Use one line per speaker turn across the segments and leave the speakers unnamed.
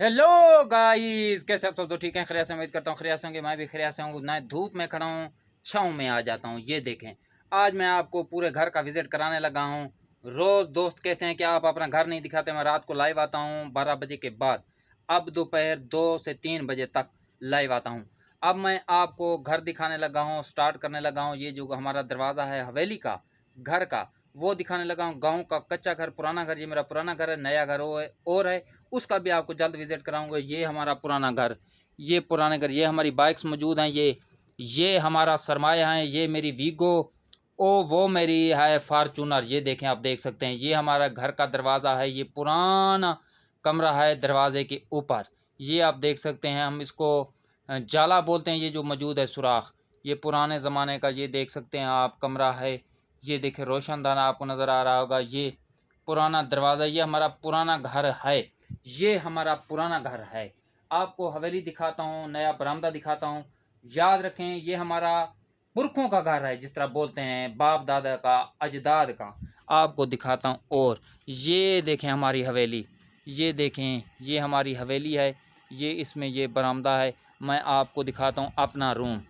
Hello guys, कैसे आप सब? तो ठीक है, खैरियत से उम्मीद करता हूँ खैरियत से होंगे। मैं भी खैरियत से हूँ। ना धूप में खड़ा हूँ, छाँव में आ जाता हूँ। ये देखें, आज मैं आपको पूरे घर का विजिट कराने लगा हूँ। रोज़ दोस्त कहते हैं कि आप अपना घर नहीं दिखाते। मैं रात को लाइव आता हूँ 12 बजे के बाद। अब दोपहर 2 से 3 बजे तक लाइव आता हूँ। अब मैं आपको घर दिखाने लगा हूँ, स्टार्ट करने लगा हूँ। ये जो हमारा दरवाज़ा है हवेली का, घर का, वो दिखाने लगा हूँ। गाँव का कच्चा घर, पुराना घर, ये मेरा पुराना घर है। नया घर और है, उसका भी आपको जल्द विजिट कराऊंगा। ये हमारा पुराना घर, ये पुराने घर, ये हमारी बाइक्स मौजूद हैं। ये हमारा सरमाया है। ये मेरी वीगो, वो मेरी है फार्चूनर। ये देखें, आप देख सकते हैं। ये हमारा घर का दरवाज़ा है। ये पुराना कमरा है दरवाजे के ऊपर। ये आप देख सकते हैं। हम इसको जाला बोलते हैं। ये जो मौजूद है सुराख, ये पुराने ज़माने का, ये देख सकते हैं आप, कमरा है। ये देखें, रोशनदान आपको नज़र आ रहा होगा। ये पुराना दरवाज़ा, ये हमारा पुराना घर है। ये हमारा पुराना घर है। आपको हवेली दिखाता हूँ, नया बरामदा दिखाता हूँ। याद रखें, ये हमारा पुरखों का घर है, जिस तरह बोलते हैं, बाप दादा का, अजदाद का। आपको दिखाता हूँ। और ये देखें हमारी हवेली, ये देखें, ये हमारी हवेली है। ये इसमें ये बरामदा है। मैं आपको दिखाता हूँ अपना रूम।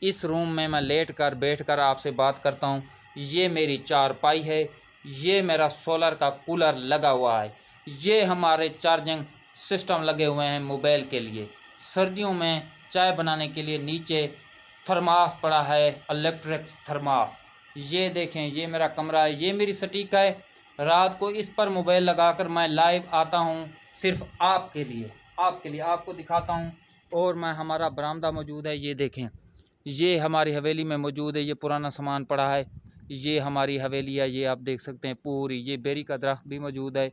इस रूम में मैं लेट कर बैठ कर आपसे बात करता हूँ। ये मेरी चारपाई है। ये मेरा सोलर का कूलर लगा हुआ है। ये हमारे चार्जिंग सिस्टम लगे हुए हैं मोबाइल के लिए। सर्दियों में चाय बनाने के लिए नीचे थर्मास पड़ा है, इलेक्ट्रिक थर्मास। ये देखें, ये मेरा कमरा है। ये मेरी सटीक है। रात को इस पर मोबाइल लगाकर मैं लाइव आता हूँ, सिर्फ आपके लिए, आपके लिए, आपको दिखाता हूँ। और मैं, हमारा बरामदा मौजूद है। ये देखें, ये हमारी हवेली में मौजूद है। ये पुराना सामान पड़ा है। ये हमारी हवेली है। ये आप देख सकते हैं पूरी। ये बेरी का दरख्त भी मौजूद है।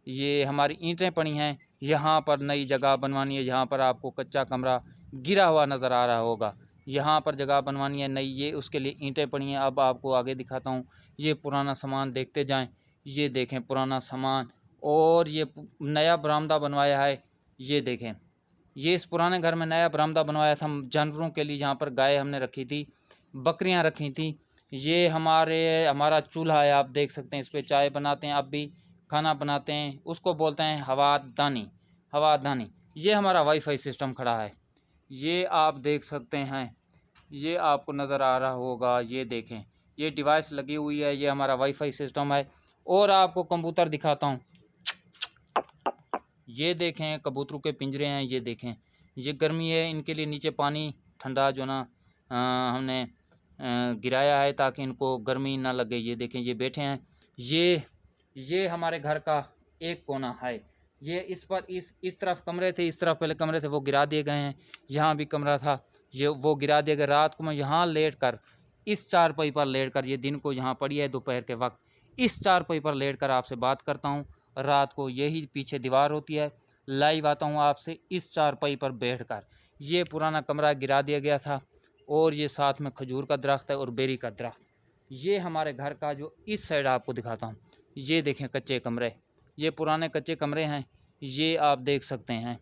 ये हमारी ईंटें पड़ी हैं। यहाँ पर नई जगह बनवानी है। यहाँ पर आपको कच्चा कमरा गिरा हुआ नज़र आ रहा होगा। यहाँ पर जगह बनवानी है नई, ये उसके लिए ईंटें पड़ी हैं। अब आपको आगे दिखाता हूँ। ये पुराना सामान देखते जाएँ। ये देखें पुराना सामान। और ये नया बरामदा बनवाया है। ये देखें, ये इस पुराने घर में नया बरामदा बनवाया था जानवरों के लिए। यहाँ पर गाय हमने रखी थी, बकरियाँ रखी थी। ये हमारा चूल्हा है। आप देख सकते हैं, इस पे चाय बनाते हैं, अब भी खाना बनाते हैं। उसको बोलते हैं हवादानी, हवादानी। ये हमारा वाईफाई सिस्टम खड़ा है। ये आप देख सकते हैं। ये आपको नज़र आ रहा होगा। ये देखें, ये डिवाइस लगी हुई है। ये हमारा वाईफाई सिस्टम है। और आपको कबूतर दिखाता हूँ। ये देखें, कबूतरों के पिंजरे हैं। ये देखें, ये गर्मी है, इनके लिए नीचे पानी ठंडा जो ना हमने गिराया है, ताकि इनको गर्मी ना लगे। ये देखें, ये बैठे हैं। ये हमारे घर का एक कोना है। ये इस पर इस तरफ कमरे थे, इस तरफ पहले कमरे थे, वो गिरा दिए गए हैं। यहाँ भी कमरा था, ये वो गिरा दिया गया। रात को मैं यहाँ लेट कर, इस चारपाई पर लेट कर, ये दिन को यहाँ पड़ी है, दोपहर के वक्त इस चारपाई पर लेट कर आपसे बात करता हूँ। रात को यही पीछे दीवार होती है, लाइव आता हूँ आपसे इस चारपाई पर बैठकर। ये पुराना कमरा गिरा दिया गया था। और ये साथ में खजूर का दरख्त है और बेरी का दरख्त। ये हमारे घर का जो इस साइड आपको दिखाता हूँ। ये देखें कच्चे कमरे, ये पुराने कच्चे कमरे हैं। ये आप देख सकते हैं।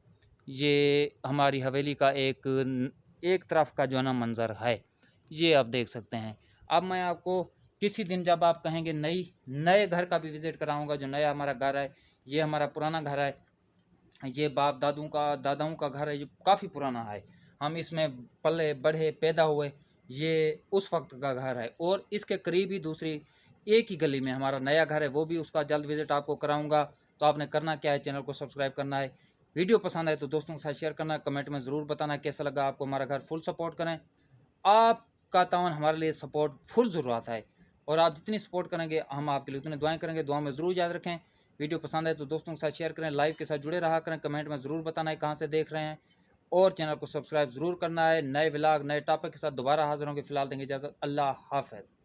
ये हमारी हवेली का एक तरफ का जो है ना मंज़र है। ये आप देख सकते हैं। अब मैं आपको किसी दिन, जब आप कहेंगे, नए घर का भी विज़िट कराऊंगा। जो नया हमारा घर है, ये हमारा पुराना घर है। ये बाप दादाओं का घर है, जो काफ़ी पुराना है। हम इसमें पले बढ़े, पैदा हुए। ये उस वक्त का घर है। और इसके करीब ही दूसरी एक ही गली में हमारा नया घर है, वो भी उसका जल्द विज़िट आपको कराऊंगा। तो आपने करना क्या है, चैनल को सब्सक्राइब करना है। वीडियो पसंद आए तो दोस्तों के साथ शेयर करना, कमेंट में ज़रूर बताना कैसा लगा आपको हमारा घर। फुल सपोर्ट करें, आपका तावन हमारे लिए सपोर्ट फुल ज़रूरत है। और आप जितनी सपोर्ट करेंगे, हम आपके लिए उतनी दुआएं करेंगे। दुआ में ज़रूर याद रखें। वीडियो पसंद है तो दोस्तों के साथ शेयर करें, लाइव के साथ जुड़े रहा करें, कमेंट में ज़रूर बताना है कहाँ से देख रहे हैं। और चैनल को सब्सक्राइब ज़रूर करना है। नए व्लॉग, नए टॉपिक के साथ दोबारा हाजिर होंगे। फिलहाल देंगे इजाज़त। अल्लाह हाफ़िज़।